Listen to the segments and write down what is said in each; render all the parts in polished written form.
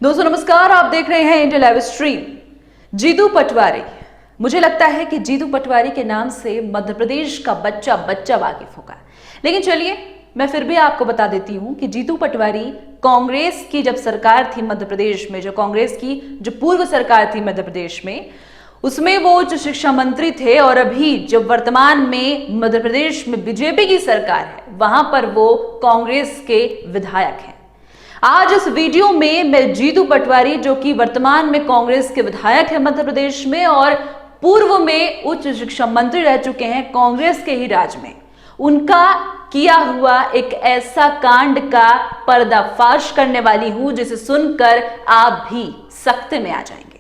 दोस्तों नमस्कार, आप देख रहे हैं India live stream. Jitu Patwari, मुझे लगता है कि जीतू पटवारी के नाम से मध्य प्रदेश का बच्चा बच्चा वाकिफ होगा। लेकिन चलिए मैं फिर भी आपको बता देती हूं कि जीतू पटवारी कांग्रेस की जब सरकार थी मध्य प्रदेश में, जो कांग्रेस की जो पूर्व सरकार थी मध्य प्रदेश में, उसमें वो जो शिक्षा मंत्री थे, और अभी जब वर्तमान में मध्य प्रदेश में बीजेपी की सरकार है वहां पर वो कांग्रेस के विधायक हैं। आज इस वीडियो में मैं जीतू पटवारी, जो कि वर्तमान में कांग्रेस के विधायक है मध्य प्रदेश में और पूर्व में उच्च शिक्षा मंत्री रह चुके हैं कांग्रेस के ही राज में, उनका किया हुआ एक ऐसा कांड का पर्दाफाश करने वाली हूं जिसे सुनकर आप भी सकते में आ जाएंगे।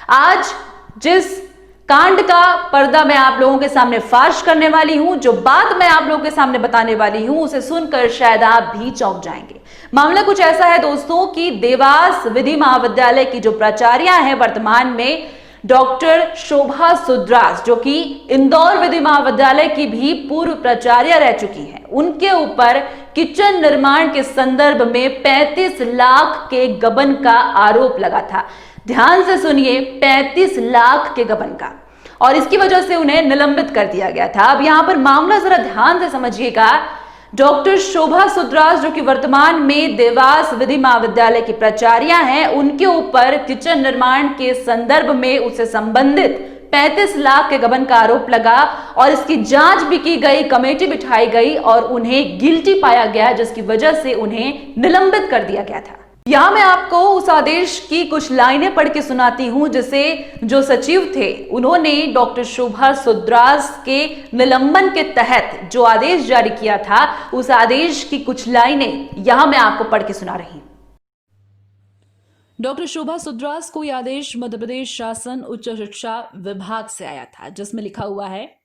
आज जिस कांड का पर्दा मैं आप लोगों के सामने फाश करने वाली हूं, जो बात मैं आप लोगों के सामने बताने वाली हूं, उसे सुनकर शायद आप भी चौंक जाएंगे। मामला कुछ ऐसा है दोस्तों कि देवास विधि महाविद्यालय की जो प्राचार्य हैं वर्तमान में, डॉक्टर शोभा सुद्रास, जो कि इंदौर विधि महाविद्यालय की भी पूर्व प्राचार्य रह चुकी हैं, उनके ऊपर किचन निर्माण के संदर्भ में 35 लाख के गबन का आरोप लगा था। ध्यान से सुनिए, 35 लाख के गबन का, और इसकी वजह से उन्हें निलंबित कर दिया गया था। अब यहां पर मामला जरा ध्यान से समझिएगा। डॉक्टर शोभा सुद्रास, जो कि वर्तमान में देवास विधि महाविद्यालय की प्राचार्य हैं, उनके ऊपर किचन निर्माण के संदर्भ में उससे संबंधित 35 लाख के गबन का आरोप लगा और इसकी जांच भी की गई, कमेटी बिठाई गई और उन्हें गिल्टी पाया गया, जिसकी वजह से उन्हें निलंबित कर दिया गया था। यहां मैं आपको उस आदेश की कुछ लाइनें पढ़ के सुनाती हूं जिसे जो सचिव थे उन्होंने डॉक्टर शोभा सुद्रास के निलंबन के तहत जो आदेश जारी किया था, उस आदेश की कुछ लाइनें यहां मैं आपको पढ़ के सुना रही हूं। डॉक्टर शोभा सुद्रास को यह आदेश मध्य प्रदेश शासन उच्च शिक्षा विभाग से आया था, जिसमें लिखा हुआ है,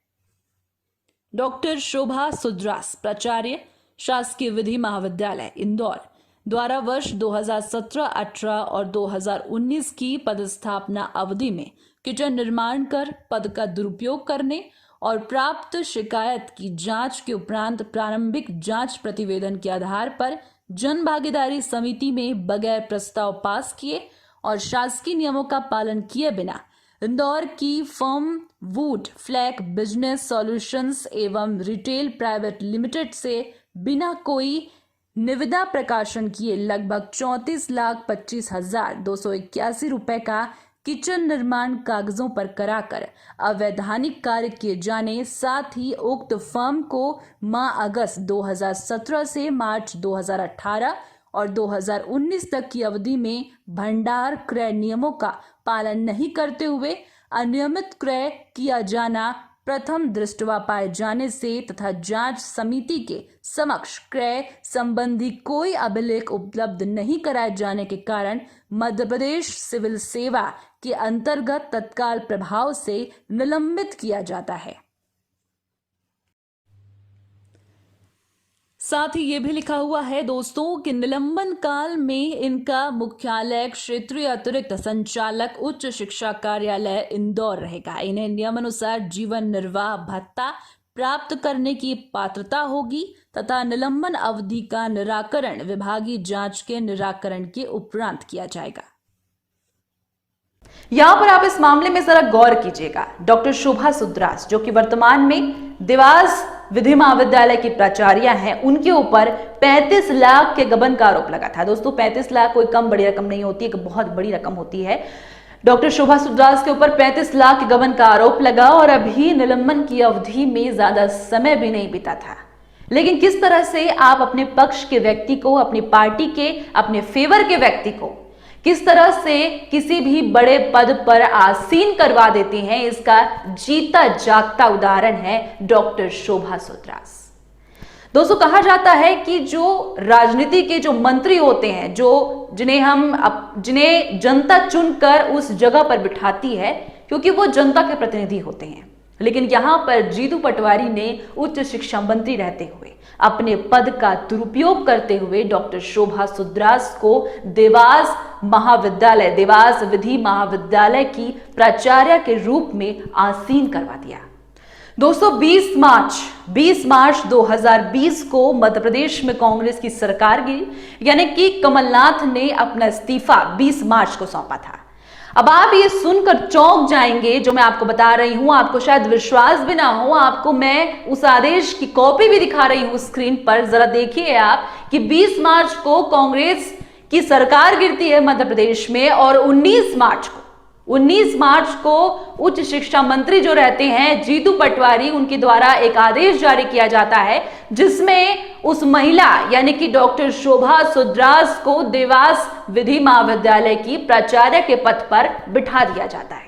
डॉक्टर शोभा सुद्रास प्राचार्य शासकीय विधि महाविद्यालय इंदौर द्वारा वर्ष 2017-18 और 2019 की पदस्थापना अवधि में किचन निर्माण कर पद का दुरुपयोग करने और प्राप्त शिकायत की जांच के उपरांत प्रारंभिक जांच प्रतिवेदन के आधार पर जन भागीदारी समिति में बगैर प्रस्ताव पास किए और शासकीय नियमों का पालन किए बिना इंदौर की firm would flag business solutions एवं रिटेल प्राइवेट लिमिटेड से बिना कोई निविदा प्रकाशन किए लगभग 34,25,281 रुपए का किचन निर्माण कागजों पर कराकर अवैधानिक कार्य किए जाने, साथ ही उक्त फर्म को माह अगस्त 2017 से मार्च 2018 और 2019 तक की अवधि में भंडार क्रय नियमों का पालन नहीं करते हुए अनियमित क्रय किया जाना, प्रथम दृष्टवा पाए जाने से तथा जांच समिति के समक्ष क्रय संबंधी कोई अभिलेख उपलब्ध नहीं कराए जाने के कारण मध्य प्रदेश सिविल सेवा के अंतर्गत तत्काल प्रभाव से निलंबित किया जाता है। साथ ही ये भी लिखा हुआ है दोस्तों कि निलंबन काल में इनका मुख्यालय क्षेत्रीय अतिरिक्त संचालक उच्च शिक्षा कार्यालय इंदौर रहेगा। इन्हें नियमानुसार जीवन निर्वाह भत्ता प्राप्त करने की पात्रता होगी तथा निलंबन अवधि का निराकरण विभागीय जांच के निराकरण के उपरांत किया जाएगा। यहां पर आप इस मामले में जरा गौर कीजिएगा। डॉक्टर शोभा सुद्रास, जो कि वर्तमान में देवास विधि महाविद्यालय की प्राचार्य हैं, उनके ऊपर 35 लाख के गबन का आरोप लगा था। दोस्तों 35 लाख कोई कम बड़ी रकम नहीं होती, एक बहुत बड़ी रकम होती है। डॉक्टर शोभा सुद्रास के ऊपर 35 लाख के गबन का आरोप लगा और अभी निलंबन की अवधि में ज्यादा समय भी नहीं बीता था। लेकिन किस तरह से आप अपने पक्ष के व्यक्ति को, अपनी पार्टी के, अपने फेवर के व्यक्ति को किस तरह से किसी भी बड़े पद पर आसीन करवा देते हैं, इसका जीता जागता उदाहरण है डॉक्टर शोभा सुद्रास। दोस्तों कहा जाता है कि जो राजनीति के जो मंत्री होते हैं, जिन्हें जनता चुनकर उस जगह पर बिठाती है, क्योंकि वो जनता के प्रतिनिधि होते हैं, लेकिन यहां पर जीतू पटवारी ने उच्च शिक्षा मंत्री रहते हुए अपने पद का दुरुपयोग करते हुए डॉक्टर शोभा सुद्रास को देवास विधि महाविद्यालय की प्राचार्य के रूप में आसीन करवा दिया। दोस्तों 20 मार्च 2020 को मध्य प्रदेश में कांग्रेस की सरकार गिरी, यानी कि कमलनाथ ने अपना इस्तीफा 20 मार्च को सौंपा था। अब आप ये सुनकर चौंक जाएंगे, जो मैं आपको बता रही हूं, आपको शायद विश्वास भी ना हो। आपको मैं उस आदेश की कॉपी भी दिखा रही हूं स्क्रीन पर, जरा देखिए आप कि 20 मार्च को कांग्रेस की सरकार गिरती है मध्य प्रदेश में, और 19 मार्च को उच्च शिक्षा मंत्री जो रहते हैं जीतू पटवारी, उनके द्वारा एक आदेश जारी किया जाता है जिसमें उस महिला यानी कि डॉक्टर शोभा सुद्रास को देवास विधि महाविद्यालय की प्राचार्य के पद पर बिठा दिया जाता है।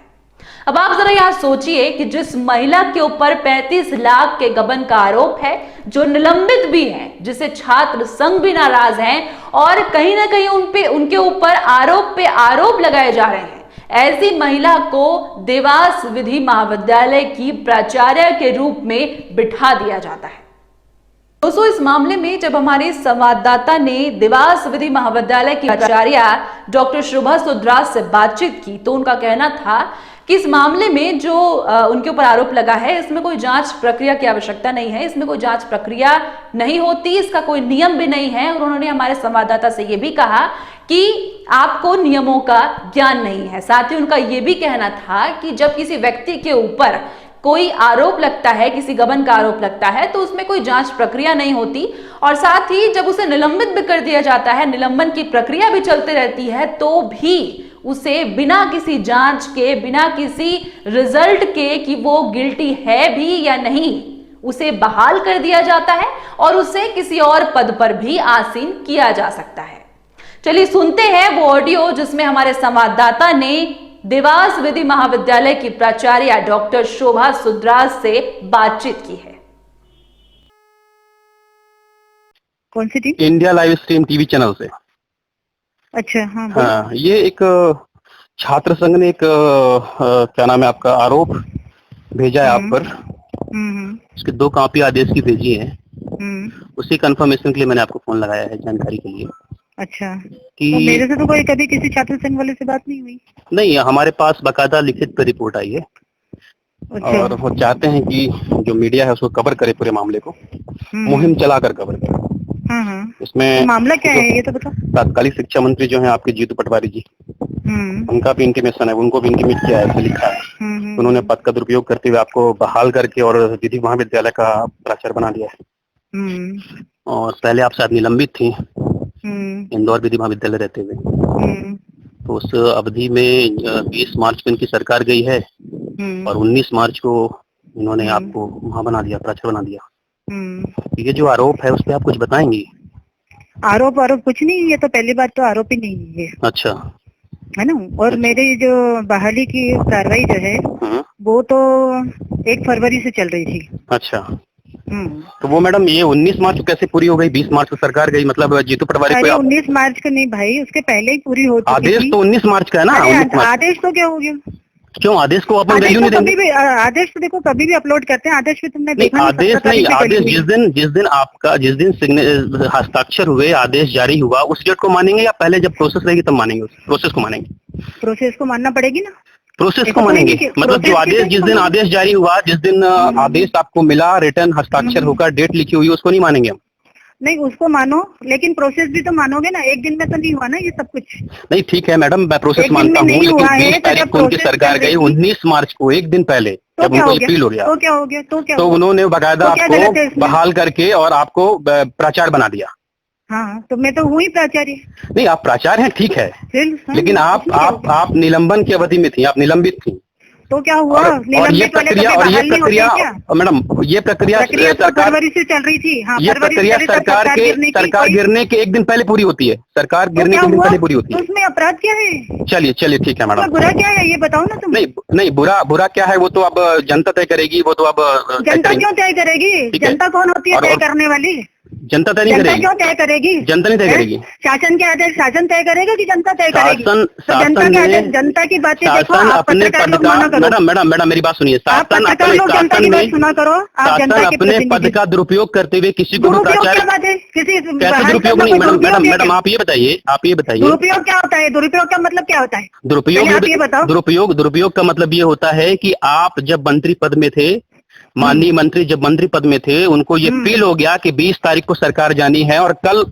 अब आप जरा यहां सोचिए कि जिस महिला के ऊपर 35 लाख के गबन का आरोप है, जो निलंबित भी है, जिसे छात्र संघ भी नाराज हैं और कहीं ना कहीं उनके ऊपर आरोप पे आरोप लगाए जा रहे हैं, ऐसी महिला को देवास विधि महाविद्यालय की प्राचार्य के रूप में बिठा दिया जाता है। दोस्तों इस मामले में जब हमारे संवाददाता ने देवास विधि महाविद्यालय की प्राचार्य डॉक्टर शोभा सुद्रास से बातचीत की, तो उनका कहना था कि इस मामले में जो उनके ऊपर आरोप लगा है, इसमें कोई जांच प्रक्रिया की आवश्यकता नहीं है, इसमें कोई जांच प्रक्रिया नहीं होती, इसका कोई नियम भी नहीं है। और उन्होंने हमारे संवाददाता से यह भी कहा कि आपको नियमों का ज्ञान नहीं है। साथ ही उनका यह भी कहना था कि जब किसी व्यक्ति के ऊपर कोई आरोप लगता है, किसी गबन का आरोप लगता है, तो उसमें कोई जांच प्रक्रिया नहीं होती, और साथ ही जब उसे निलंबित भी कर दिया जाता है, निलंबन की प्रक्रिया भी चलती रहती है, तो भी उसे बिना किसी जांच के, बिना किसी रिजल्ट के कि वो गिल्टी है भी या नहीं, उसे बहाल कर दिया जाता है और उसे किसी और पद पर भी आसीन किया जा सकता है। चलिए सुनते हैं वो ऑडियो जिसमें हमारे संवाददाता ने देवास विधि महाविद्यालय की प्राचार्य डॉक्टर शोभा सुद्रास से बातचीत की है। कौन सी team? India live stream TV channel से। अच्छा हाँ। हाँ, ये एक छात्र संघ ने एक क्या नाम है आपका, आरोप भेजा है आप पर। उसके 2 कॉपी आदेश की भेजी है। उसी कंफर्मेशन के लिए मैंने आपको फोन लगाया है, जानकारी के लिए। अच्छा कि तो मेरे से तो कोई कभी किसी छात्र संघ वाले से बात नहीं हुई? नहीं, हमारे पास बाकायदा लिखित पे रिपोर्ट आई है। अच्छा। और वो चाहते हैं कि जो मीडिया है उसको कवर करे, पूरे मामले को मुहिम चलाकर कवर करे। इसमें तो मामला क्या है ये तो बता। तत्कालीन शिक्षा मंत्री जो है आपके जीतू पटवारी जी, उनका भी इंटीमेशन है, उनको भी इंटीमेट किया है, ऐसे लिखा है। उन्होंने पद का दुरुपयोग करते हुए आपको बहाल करके और विधि महाविद्यालय का प्राचार्य बना दिया है। और पहले आप शायद निलंबित थी इंदौर विधि महाविद्यालय रहते हुए। तो उस अवधि में 20 मार्च को इनकी सरकार गई है और 19 मार्च को इन्होंने आपको वहाँ बना दिया, प्राचार्य बना दिया। ये जो आरोप है उस पर आप कुछ बताएंगी? आरोप कुछ नहीं, ये तो पहली बात तो आरोप ही नहीं है। अच्छा, है ना। और मेरी जो बहाली की कार्रवाई जो है वो तो 1 फरवरी से चल रही थी। अच्छा। तो वो मैडम ये 19 मार्च को कैसे पूरी हो गई? 20 मार्च को सरकार गई, मतलब जीतू पटवारी को। 19 मार्च को नहीं भाई, उसके पहले ही पूरी हो चुकी थी। आदेश तो 19 मार्च का है ना। आदेश तो क्या हो गया? क्यों आदेश को अपन वैल्यू नहीं देंगे? आदेश तो देखो कभी भी अपलोड करते हैं। आदेश में तुमने देखा आदेश नहीं, आदेश जिस दिन हस्ताक्षर हुए, आदेश जारी हुआ, उस डेट को मानेंगे या पहले जब प्रोसेस रहेगी तब मानेंगे? प्रोसेस को मानेंगे। प्रोसेस को मानना पड़ेगी ना। प्रोसेस को मानेंगे, मतलब जो आदेश, जिस दिन आदेश जारी हुआ, जिस दिन आदेश आपको मिला, रिटर्न हस्ताक्षर होकर डेट लिखी हुई, उसको नहीं मानेंगे हम? नहीं, उसको मानो, लेकिन प्रोसेस भी तो मानोगे ना। एक दिन में तो नहीं हुआ ना ये सब कुछ। नहीं ठीक है मैडम, मैं प्रोसेस मानता हूँ, लेकिन 20 तारीख को उनकी सरकार गई, 19 मार्च को एक दिन पहले जब उनको अपील हो गया, तो क्या हो गया? तो उन्होंने बाकायदा आपको बहाल करके और आपको प्राचार्य बना दिया। हाँ, तो मैं तो हुई प्राचार्य। नहीं, आप प्राचार्य हैं, ठीक है, लेकिन आप निलंबन की अवधि में थी, आप निलंबित थी। तो क्या हुआ? और ये प्रक्रिया मैडम, ये प्रक्रिया फरवरी से चल रही थी। हाँ, ये प्रक्रिया सरकार गिरने के एक दिन पहले पूरी होती है। सरकार गिरने के एक दिन पहले पूरी होती है। उसमें अपराध क्या है? चलिए ठीक है मैडम। बुरा क्या है ये बताओ ना तुम। नहीं, बुरा क्या है वो तो अब जनता तय करेगी। वो तो अब जनता क्यों तय करेगी? जनता कौन होती है तय करने वाली? जनता तय नहीं करेगी। क्यों तय करेगी? जनता नहीं तय करेगी। शासन के आदेश शासन तय करेगा कि जनता तय करेगी? जनता की बातें देखो। अपने पद का मैडम मेरी बात सुनिए। शासन अपने पद का दुरुपयोग करते हुए किसी को प्राचार्य, कैसे दुरुपयोग नहीं? मैडम आप ये बताइए दुरुपयोग क्या होता है? दुरुपयोग का मतलब क्या होता है? दुरुपयोग का मतलब ये होता है कि आप जब मंत्री पद में थे माननीय मंत्री जब मंत्री पद में थे उनको ये फील हो गया कि 20 तारीख को सरकार जानी है और कल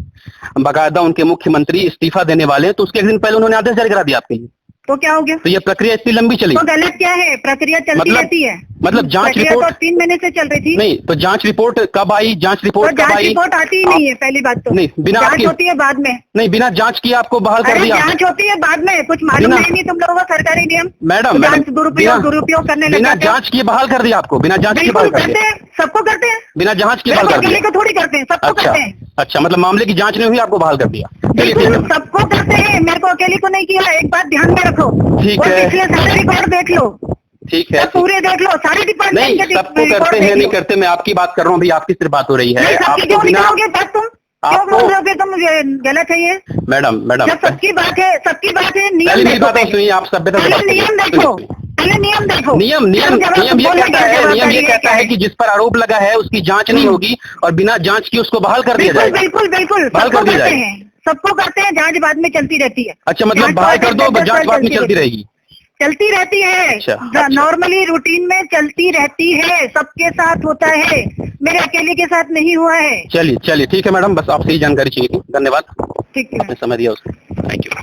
बाकायदा उनके मुख्यमंत्री इस्तीफा देने वाले हैं, तो उसके एक दिन पहले उन्होंने आदेश जारी करा दिया आपके लिए। तो क्या हो गया? तो ये प्रक्रिया इतनी लंबी चली तो गलत क्या है? प्रक्रिया चलती रहती है। मतलब जांच रिपोर्ट तो 3 महीने से चल रही थी। नहीं, तो जांच रिपोर्ट कब आई? जांच रिपोर्ट तो कब आई? जांच रिपोर्ट आती ही नहीं है, पहली बात तो। नहीं, बिना जांच होती है बाद में। नहीं, बिना जांच किए आपको बहाल कर दिया। जांच होती है बाद में, कुछ मालूम नहीं तुम लोगों को सरकारी नियम। मैडम दुरुपयोग करने बिना जांच किए बहाल कर दिया आपको, बिना जांच किए बहाल करते हैं। सबको करते हैं, बिना जांच किए बहाल कर दिया। को थोड़ी करते हैं, सबको करते हैं। अच्छा, मतलब मामले की जांच नहीं हुई, आपको बहाल कर दिया। बिल्कुल सबको करते हैं, मेरे को अकेले को नहीं किया। एक बात ध्यान में रखो, ठीक है, पिछले सारे रिकॉर्ड देख लो। ठीक है, पूरे देख लो, सारे डिपार्टमेंट नहीं सबको करते हैं, नहीं करते, मैं आपकी बात कर रहा हूँ भाई, आपकी सिर्फ बात हो रही है। आपको बिना क्यों बोल रहे हो कि तुम गलत है ये? मैडम जब सबकी बात है, नियम मेरी बात सुनिए, आप सभ्यता नियम देखो, पहले नियम देखो। नियम ये कहता है कि जिस पर आरोप लगा है उसकी जांच नहीं होगी और बिना जांच की उसको बहाल कर दिया जाएगा। बिल्कुल बहाल कर दिया जाएगा। सबको करते हैं, जांच बाद में चलती रहती है। अच्छा, मतलब बहाल कर दो, जांच बाद में चलती रहेगी। चलती रहती है, नॉर्मली रूटीन में चलती रहती है, सबके साथ होता है, मेरे अकेले के साथ नहीं हुआ है। चलिए ठीक है मैडम, बस आपसे ही जानकारी चाहिए थी। धन्यवाद, ठीक है, समय दिया उसको। Thank you.